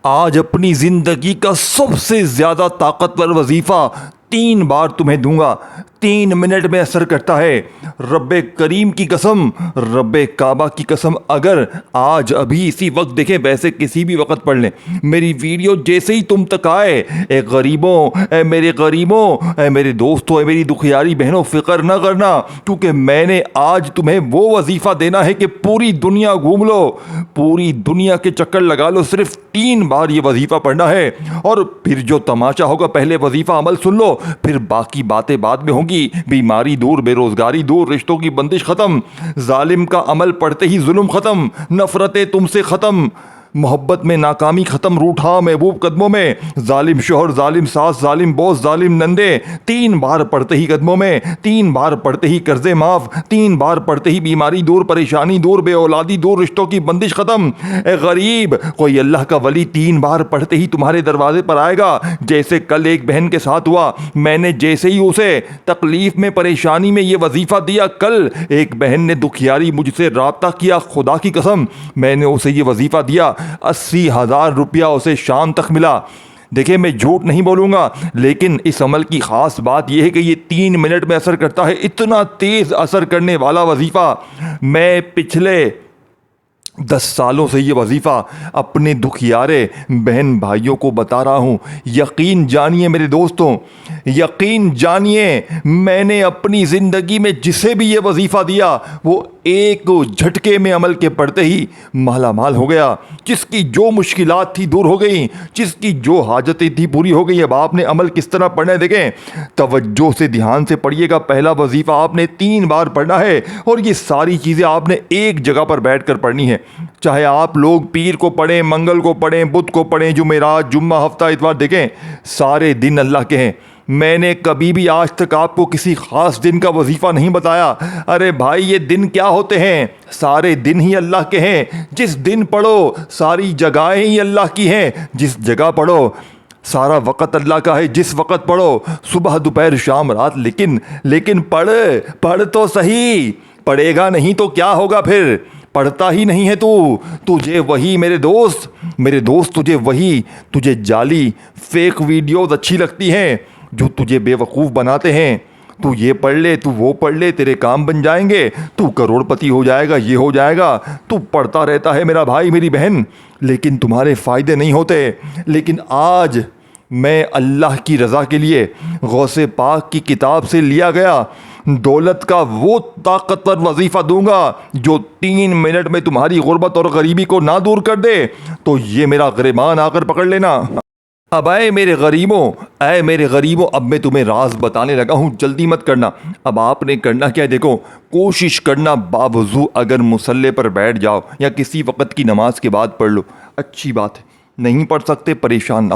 آج اپنی زندگی کا سب سے زیادہ طاقتور وظیفہ 3 بار تمہیں دوں گا. 3 منٹ میں اثر کرتا ہے. رب کریم کی قسم، رب کعبہ کی قسم، اگر آج ابھی اسی وقت دیکھیں، ویسے کسی بھی وقت پڑھ لیں، میری ویڈیو جیسے ہی تم تک آئے، اے غریبوں، اے میرے غریبوں، اے میرے دوستوں، اے میری دکھیاری بہنوں، فکر نہ کرنا، کیونکہ میں نے آج تمہیں وہ وظیفہ دینا ہے کہ پوری دنیا گھوم لو، پوری دنیا کے چکر لگا لو. صرف 3 بار یہ وظیفہ پڑھنا ہے، اور پھر جو تماشا ہوگا، پہلے وظیفہ عمل سن لو، پھر باقی باتیں بعد میں ہوں گی. بیماری دور، بے روزگاری دور، رشتوں کی بندش ختم، ظالم کا عمل پڑھتے ہی ظلم ختم، نفرتیں تم سے ختم، محبت میں ناکامی ختم، روٹھا محبوب قدموں میں، ظالم شوہر، ظالم ساس، ظالم بوس، ظالم نندے. 3 بار پڑھتے ہی قدموں میں، 3 بار پڑھتے ہی قرضے معاف، 3 بار پڑھتے ہی بیماری دور، پریشانی دور، بے اولادی دور، رشتوں کی بندش ختم. اے غریب، کوئی اللہ کا ولی 3 بار پڑھتے ہی تمہارے دروازے پر آئے گا. جیسے کل ایک بہن کے ساتھ ہوا، میں نے جیسے ہی اسے تکلیف میں، پریشانی میں یہ وظیفہ دیا، کل ایک بہن نے دکھیاری مجھ سے رابطہ کیا، خدا کی قسم میں نے اسے یہ وظیفہ دیا، 80,000 روپیہ اسے شام تک ملا. دیکھیں، میں جھوٹ نہیں بولوں گا، لیکن اس عمل کی خاص بات یہ ہے کہ یہ 3 منٹ میں اثر کرتا ہے. اتنا تیز اثر کرنے والا وظیفہ. میں پچھلے 10 سالوں سے یہ وظیفہ اپنے دکھیارے بہن بھائیوں کو بتا رہا ہوں. یقین جانیے میرے دوستوں، یقین جانیے، میں نے اپنی زندگی میں جسے بھی یہ وظیفہ دیا، وہ ایک جھٹکے میں عمل کے پڑھتے ہی مالا مال ہو گیا. جس کی جو مشکلات تھی دور ہو گئیں، جس کی جو حاجتیں تھی پوری ہو گئی. اب آپ نے عمل کس طرح پڑھنا ہے دیکھیں، توجہ سے دھیان سے پڑھیے گا. پہلا وظیفہ آپ نے 3 بار پڑھنا ہے، اور یہ ساری چیزیں آپ نے ایک جگہ پر بیٹھ کر پڑھنی ہے. چاہے آپ لوگ پیر کو پڑھیں، منگل کو پڑھیں، بدھ کو پڑھیں، جمعرات، جمعہ، ہفتہ، اتوار، دیکھیں سارے دن اللہ کے ہیں. میں نے کبھی بھی آج تک آپ کو کسی خاص دن کا وظیفہ نہیں بتایا. ارے بھائی، یہ دن کیا ہوتے ہیں؟ سارے دن ہی اللہ کے ہیں. جس دن پڑھو، ساری جگہیں ہی اللہ کی ہیں. جس جگہ پڑھو، سارا وقت اللہ کا ہے. جس وقت پڑھو، صبح، دوپہر، شام، رات. لیکن پڑھ تو صحیح. پڑھے گا نہیں تو کیا ہوگا پھر؟ پڑھتا ہی نہیں ہے تو تجھے وہی میرے دوست تجھے جعلی فیک ویڈیوز اچھی لگتی ہیں جو تجھے بے وقوف بناتے ہیں. تو یہ پڑھ لے، تو وہ پڑھ لے، تیرے کام بن جائیں گے، تو کروڑ پتی ہو جائے گا، یہ ہو جائے گا. تو پڑھتا رہتا ہے میرا بھائی، میری بہن، لیکن تمہارے فائدے نہیں ہوتے. لیکن آج میں اللہ کی رضا کے لیے غوث پاک کی کتاب سے لیا گیا دولت کا وہ طاقتور وظیفہ دوں گا جو 3 منٹ میں تمہاری غربت اور غریبی کو نہ دور کر دے. تو یہ میرا گریبان آ کر پکڑ لینا. اب اے میرے غریبوں، اب میں تمہیں راز بتانے لگا ہوں، جلدی مت کرنا. اب آپ نے کرنا کیا ہے دیکھو، کوشش کرنا باوضو اگر مصلی پر بیٹھ جاؤ یا کسی وقت کی نماز کے بعد پڑھ لو، اچھی بات ہے. نہیں پڑھ سکتے، پریشان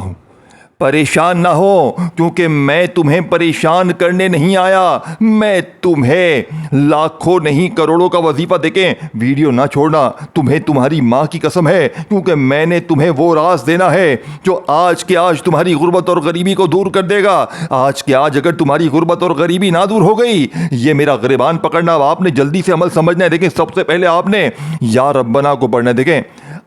نہ ہو، کیونکہ میں تمہیں پریشان کرنے نہیں آیا. میں تمہیں لاکھوں نہیں کروڑوں کا وظیفہ دیکھیں. ویڈیو نہ چھوڑنا، تمہیں تمہاری ماں کی قسم ہے، کیونکہ میں نے تمہیں وہ راز دینا ہے جو آج کے آج تمہاری غربت اور غریبی کو دور کر دے گا. آج کے آج اگر تمہاری غربت اور غریبی نہ دور ہو گئی، یہ میرا گریبان پکڑنا. اب آپ نے جلدی سے عمل سمجھنا ہے. دیکھیں، سب سے پہلے آپ نے یا ربنا کو پڑھنا ہے. دیکھیں،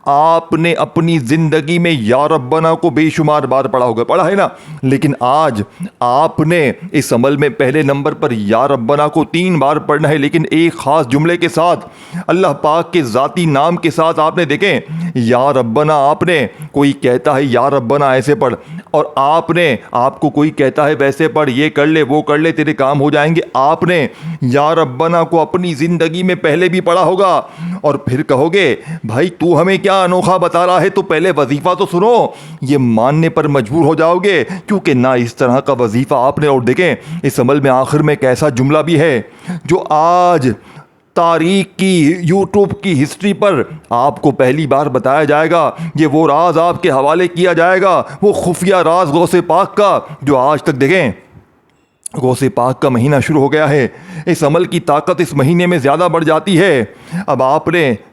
آپ نے اپنی زندگی میں یا ربنا کو بے شمار بار پڑھا ہے نا، لیکن آج آپ نے اس عمل میں پہلے نمبر پر یا ربنا کو 3 بار پڑھنا ہے، لیکن ایک خاص جملے کے ساتھ، اللہ پاک کے ذاتی نام کے ساتھ. آپ نے دیکھیں یا ربنا، آپ نے کوئی کہتا ہے یا ربنا ایسے پڑھ، اور آپ کو کوئی کہتا ہے ویسے پڑھ، یہ کر لے، وہ کر لے، تیرے کام ہو جائیں گے. آپ نے یا ربنا کو اپنی زندگی میں پہلے بھی پڑھا ہوگا، اور پھر کہو گے بھائی تو ہمیں کیا انوکھا بتا رہا ہے، تو پہلے وظیفہ تو سنو. یہ ماننے پر مجبور ہو جاؤ گے، کیونکہ نہ اس طرح کا وظیفہ آپ نے. اور دیکھیں اس عمل میں آخر میں ایک ایسا جملہ بھی ہے جو آج تاریخ کی، یوٹیوب کی ہسٹری پر آپ کو پہلی بار بتایا جائے گا. یہ وہ راز آپ کے حوالے کیا جائے گا، وہ خفیہ راز غوث پاک کا، جو آج تک دیکھیں غوث پاک کا مہینہ شروع ہو گیا ہے. اس عمل کی طاقت اس مہینے میں زیادہ بڑھ جاتی ہے. اب آپ نے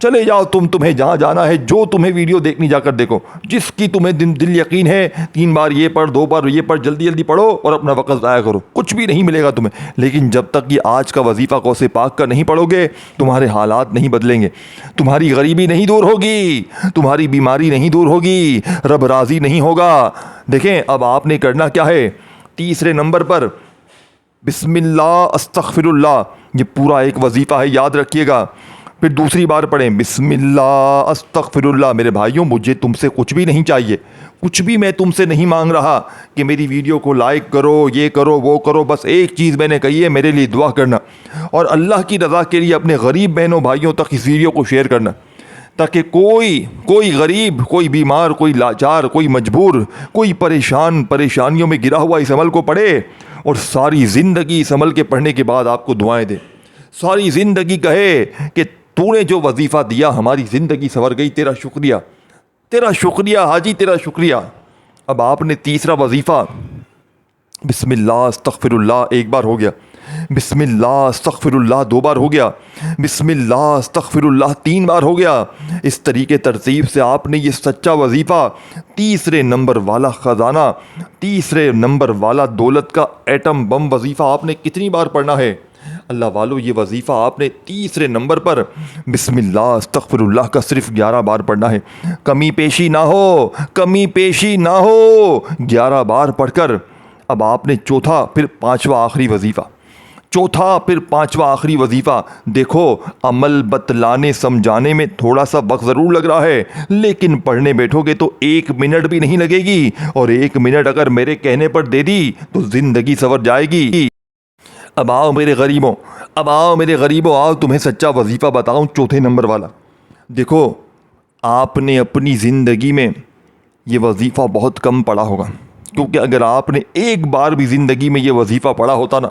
چلے جاؤ تمہیں جہاں جانا ہے، جو تمہیں ویڈیو دیکھنی جا کر دیکھو، جس کی تمہیں دل یقین ہے 3 بار یہ پڑھ، 2 بار یہ پڑھ، جلدی جلدی پڑھو اور اپنا وقت ضائع کرو، کچھ بھی نہیں ملے گا تمہیں۔ لیکن جب تک یہ آج کا وظیفہ غوث پاک کا نہیں پڑھو گے، تمہارے حالات نہیں بدلیں گے، تمہاری غریبی نہیں دور ہوگی، تمہاری بیماری نہیں دور ہوگی، رب راضی نہیں ہوگا۔ دیکھیں اب آپ نے کرنا کیا ہے، تیسرے نمبر پر بسم اللہ استغفر اللہ، یہ پورا ایک وظیفہ ہے، یاد رکھیے گا۔ پھر دوسری بار پڑھیں بسم اللہ استغفر اللہ۔ میرے بھائیوں مجھے تم سے کچھ بھی نہیں چاہیے، کچھ بھی میں تم سے نہیں مانگ رہا کہ میری ویڈیو کو لائک کرو، یہ کرو، وہ کرو، بس ایک چیز میں نے کہی ہے، میرے لیے دعا کرنا اور اللہ کی رضا کے لیے اپنے غریب بہنوں بھائیوں تک اس ویڈیو کو شیئر کرنا، تاکہ کوئی غریب، کوئی بیمار، کوئی لاچار، کوئی مجبور، کوئی پریشانیوں میں گرا ہوا اس عمل کو پڑھے اور ساری زندگی اس عمل کے پڑھنے کے بعد آپ کو دعائیں دے، ساری زندگی کہے کہ تو نے جو وظیفہ دیا ہماری زندگی سنور گئی، تیرا شکریہ، تیرا شکریہ حاجی، تیرا شکریہ۔ اب آپ نے تیسرا وظیفہ بسم اللہ استغفر اللہ ایک بار ہو گیا، بسم اللہ استغفر اللہ 2 بار ہو گیا، بسم اللہ استغفر اللہ 3 بار ہو گیا۔ اس طریقے ترتیب سے آپ نے یہ سچا وظیفہ، تیسرے نمبر والا خزانہ، تیسرے نمبر والا دولت کا ایٹم بم وظیفہ آپ نے کتنی بار پڑھنا ہے؟ اللہ والو یہ وظیفہ آپ نے تیسرے نمبر پر بسم اللہ استغفر اللہ کا صرف 11 بار پڑھنا ہے، کمی پیشی نہ ہو، کمی پیشی نہ ہو، 11 بار پڑھ کر اب آپ نے چوتھا پھر پانچواں آخری وظیفہ، دیکھو عمل بتلانے سمجھانے میں تھوڑا سا وقت ضرور لگ رہا ہے، لیکن پڑھنے بیٹھو گے تو 1 منٹ بھی نہیں لگے گی، اور 1 منٹ اگر میرے کہنے پر دے دی تو زندگی سنور جائے گی۔ اب آؤ میرے غریبوں، آؤ تمہیں سچا وظیفہ بتاؤں، چوتھے نمبر والا۔ دیکھو آپ نے اپنی زندگی میں یہ وظیفہ بہت کم پڑھا ہوگا، کیونکہ اگر آپ نے ایک بار بھی زندگی میں یہ وظیفہ پڑھا ہوتا نا،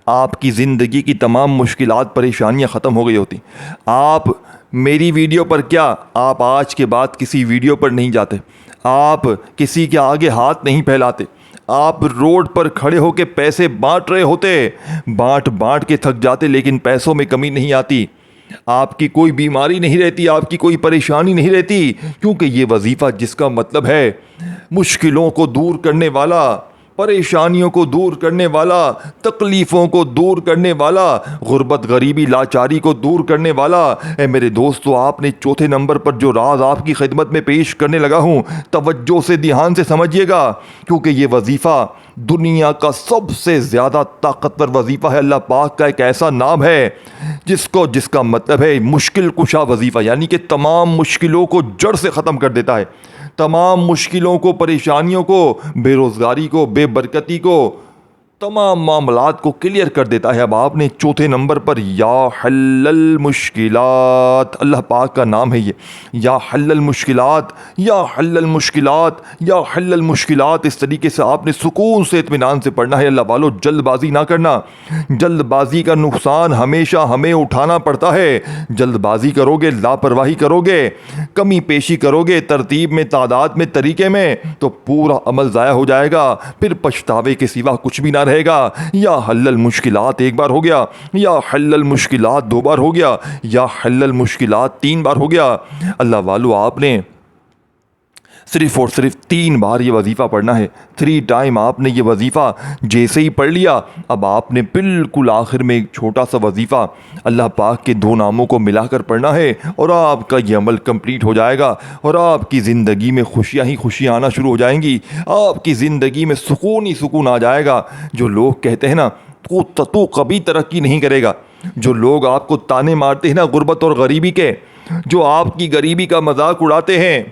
آپ کی زندگی کی تمام مشکلات پریشانیاں ختم ہو گئی ہوتی۔ آپ میری ویڈیو پر کیا، آپ آج کے بعد کسی ویڈیو پر نہیں جاتے، آپ کسی کے آگے ہاتھ نہیں پھیلاتے، آپ روڈ پر کھڑے ہو کے پیسے بانٹ رہے ہوتے، بانٹ کے تھک جاتے، لیکن پیسوں میں کمی نہیں آتی، آپ کی کوئی بیماری نہیں رہتی، آپ کی کوئی پریشانی نہیں رہتی، کیونکہ یہ وظیفہ جس کا مطلب ہے مشکلوں کو دور کرنے والا، پریشانیوں کو دور کرنے والا، تکلیفوں کو دور کرنے والا، غربت غریبی لاچاری کو دور کرنے والا۔ اے میرے دوستو، آپ نے چوتھے نمبر پر جو راز آپ کی خدمت میں پیش کرنے لگا ہوں، توجہ سے دھیان سے سمجھیے گا، کیونکہ یہ وظیفہ دنیا کا سب سے زیادہ طاقتور وظیفہ ہے۔ اللہ پاک کا ایک ایسا نام ہے جس کا مطلب ہے مشکل کشا وظیفہ، یعنی کہ تمام مشکلوں کو جڑ سے ختم کر دیتا ہے، تمام مشکلوں کو، پریشانیوں کو، بے روزگاری کو، بے برکتی کو، تمام معاملات کو کلیئر کر دیتا ہے۔ اب آپ نے چوتھے نمبر پر یا حل المشکلات، اللہ پاک کا نام ہے یہ، یا حل المشکلات، یا حل المشکلات، یا حل المشکلات، اس طریقے سے آپ نے سکون سے اطمینان سے پڑھنا ہے۔ اللہ والو جلد بازی نہ کرنا، جلد بازی کا نقصان ہمیشہ ہمیں اٹھانا پڑتا ہے۔ جلد بازی کرو گے، لاپرواہی کرو گے، کمی پیشی کرو گے ترتیب میں، تعداد میں، طریقے میں، تو پورا عمل ضائع ہو جائے گا، پھر پچھتاوے کے سوا کچھ بھی نہ رہے گا۔ یا حل المشکلات 1 بار ہو گیا، یا حل المشکلات 2 بار ہو گیا، یا حل المشکلات 3 بار ہو گیا۔ اللہ والو آپ نے صرف اور صرف 3 بار یہ وظیفہ پڑھنا ہے، 3 ٹائم آپ نے یہ وظیفہ جیسے ہی پڑھ لیا، اب آپ نے بالکل آخر میں ایک چھوٹا سا وظیفہ اللہ پاک کے 2 ناموں کو ملا کر پڑھنا ہے، اور آپ کا یہ عمل کمپلیٹ ہو جائے گا، اور آپ کی زندگی میں خوشیاں ہی خوشیاں آنا شروع ہو جائیں گی، آپ کی زندگی میں سکون ہی سکون آ جائے گا۔ جو لوگ کہتے ہیں نا تو کبھی ترقی نہیں کرے گا، جو لوگ آپ کو تانے مارتے ہیں نا غربت اور غریبی کے، جو آپ کی غریبی کا مذاق اڑاتے ہیں،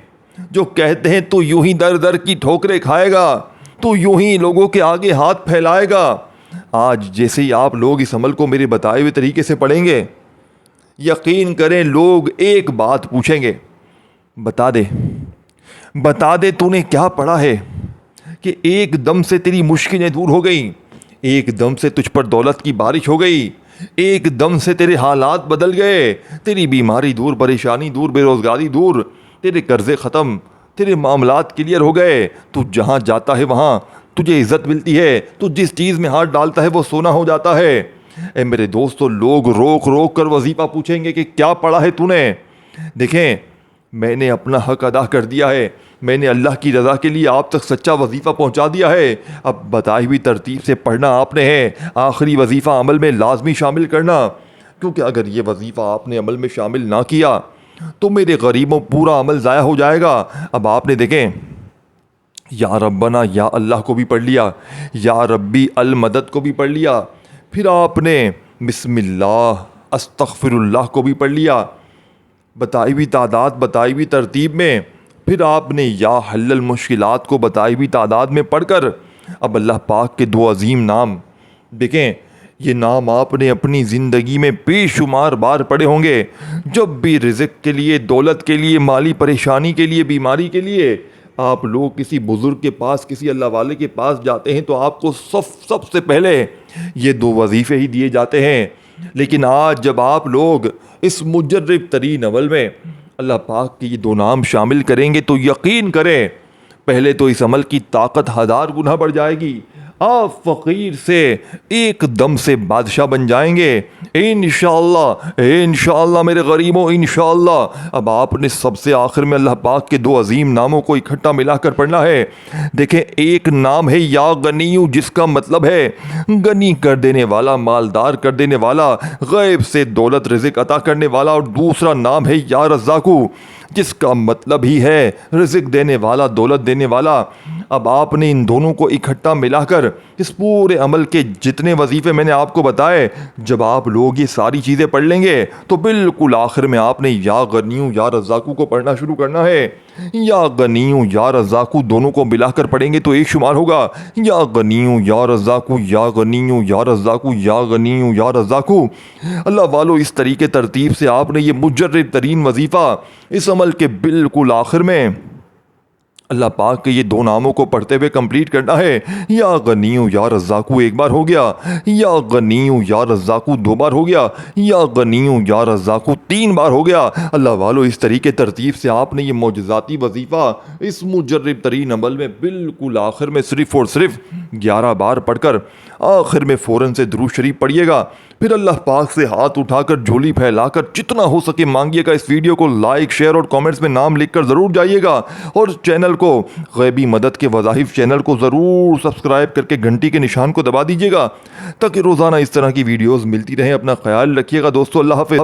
جو کہتے ہیں تو یوں ہی در در کی ٹھوکریں کھائے گا، تو یوں ہی لوگوں کے آگے ہاتھ پھیلائے گا، آج جیسے ہی آپ لوگ اس عمل کو میرے بتائے ہوئے طریقے سے پڑھیں گے، یقین کریں لوگ ایک بات پوچھیں گے، بتا دے تو نے کیا پڑھا ہے کہ ایک دم سے تیری مشکلیں دور ہو گئیں، ایک دم سے تجھ پر دولت کی بارش ہو گئی، ایک دم سے تیرے حالات بدل گئے، تیری بیماری دور، پریشانی دور، بے روزگاری دور، تیرے قرضے ختم، تیرے معاملات کلیئر ہو گئے، تو جہاں جاتا ہے وہاں تجھے عزت ملتی ہے، تو جس چیز میں ہاتھ ڈالتا ہے وہ سونا ہو جاتا ہے۔ اے میرے دوستو، لوگ روک کر وظیفہ پوچھیں گے کہ کیا پڑھا ہے تو نے، دیکھیں میں نے اپنا حق ادا کر دیا ہے، میں نے اللہ کی رضا کے لیے آپ تک سچا وظیفہ پہنچا دیا ہے، اب بتائی ہوئی ترتیب سے پڑھنا آپ نے ہے، آخری وظیفہ عمل میں لازمی شامل کرنا، کیونکہ اگر یہ وظیفہ آپ نے عمل میں شامل نہ کیا تو میرے غریبوں پورا عمل ضائع ہو جائے گا۔ اب آپ نے دیکھیں یا ربنا یا اللہ کو بھی پڑھ لیا، یا ربی المدد کو بھی پڑھ لیا، پھر آپ نے بسم اللہ استغفر اللہ کو بھی پڑھ لیا، بتائی ہوئی تعداد بتائی ہوئی ترتیب میں، پھر آپ نے یا حل المشکلات کو بتائی ہوئی تعداد میں پڑھ کر اب اللہ پاک کے دو عظیم نام دیکھیں، یہ نام آپ نے اپنی زندگی میں بے شمار بار پڑھے ہوں گے۔ جب بھی رزق کے لیے، دولت کے لیے، مالی پریشانی کے لیے، بیماری کے لیے آپ لوگ کسی بزرگ کے پاس، کسی اللہ والے کے پاس جاتے ہیں تو آپ کو سب سے پہلے یہ دو وظیفے ہی دیے جاتے ہیں، لیکن آج جب آپ لوگ اس مجرب ترین عمل میں اللہ پاک کے یہ دو نام شامل کریں گے تو یقین کریں پہلے تو اس عمل کی طاقت 1000 گنا بڑھ جائے گی، آپ فقیر سے ایک دم سے بادشاہ بن جائیں گے انشاءاللہ میرے غریبوں انشاءاللہ۔ اب آپ نے سب سے آخر میں اللہ پاک کے دو عظیم ناموں کو اکٹھا ملا کر پڑھنا ہے۔ دیکھیں ایک نام ہے یا غنیو، جس کا مطلب ہے غنی کر دینے والا، مالدار کر دینے والا، غیب سے دولت رزق عطا کرنے والا، اور دوسرا نام ہے یا رزاقو، جس کا مطلب ہی ہے رزق دینے والا، دولت دینے والا۔ اب آپ نے ان دونوں کو اکٹھا ملا کر اس پورے عمل کے جتنے وظیفے میں نے آپ کو بتائے، جب آپ لوگ یہ ساری چیزیں پڑھ لیں گے تو بالکل آخر میں آپ نے یا غنیو یا رزاقو کو پڑھنا شروع کرنا ہے۔ یا غنیو یا رزاقو دونوں کو ملا کر پڑھیں گے تو ایک شمار ہوگا، یا غنیو یا رزاقو، یا غنیو یا رزاقو، یا غنیو یا رزاقو۔ اللہ والو اس طریقے ترتیب سے آپ نے یہ مجرد ترین وظیفہ اس عمل کے بالکل آخر میں اللہ پاک کے یہ دو ناموں کو پڑھتے ہوئے کمپلیٹ کرنا ہے۔ یا غنیو یا رزاقو ایک بار ہو گیا، یا غنیو یا رزاقو دو بار ہو گیا، یا غنیو یا رزاقو 3 بار ہو گیا۔ اللہ والو اس طریقے ترتیب سے آپ نے یہ معجزاتی وظیفہ اس مجرب ترین عمل میں بالکل آخر میں صرف اور صرف 11 بار پڑھ کر آخر میں فوراً سے درود شریف پڑھیے گا، پھر اللہ پاک سے ہاتھ اٹھا کر جھولی پھیلا کر جتنا ہو سکے مانگیے گا۔ اس ویڈیو کو لائک، شیئر اور کامنٹس میں نام لکھ کر ضرور جائیے گا، اور چینل کو غیبی مدد کے وظائف چینل کو ضرور سبسکرائب کر کے گھنٹی کے نشان کو دبا دیجیے گا تاکہ روزانہ اس طرح کی ویڈیوز ملتی رہیں۔ اپنا خیال رکھیے گا دوستو، اللہ حافظ۔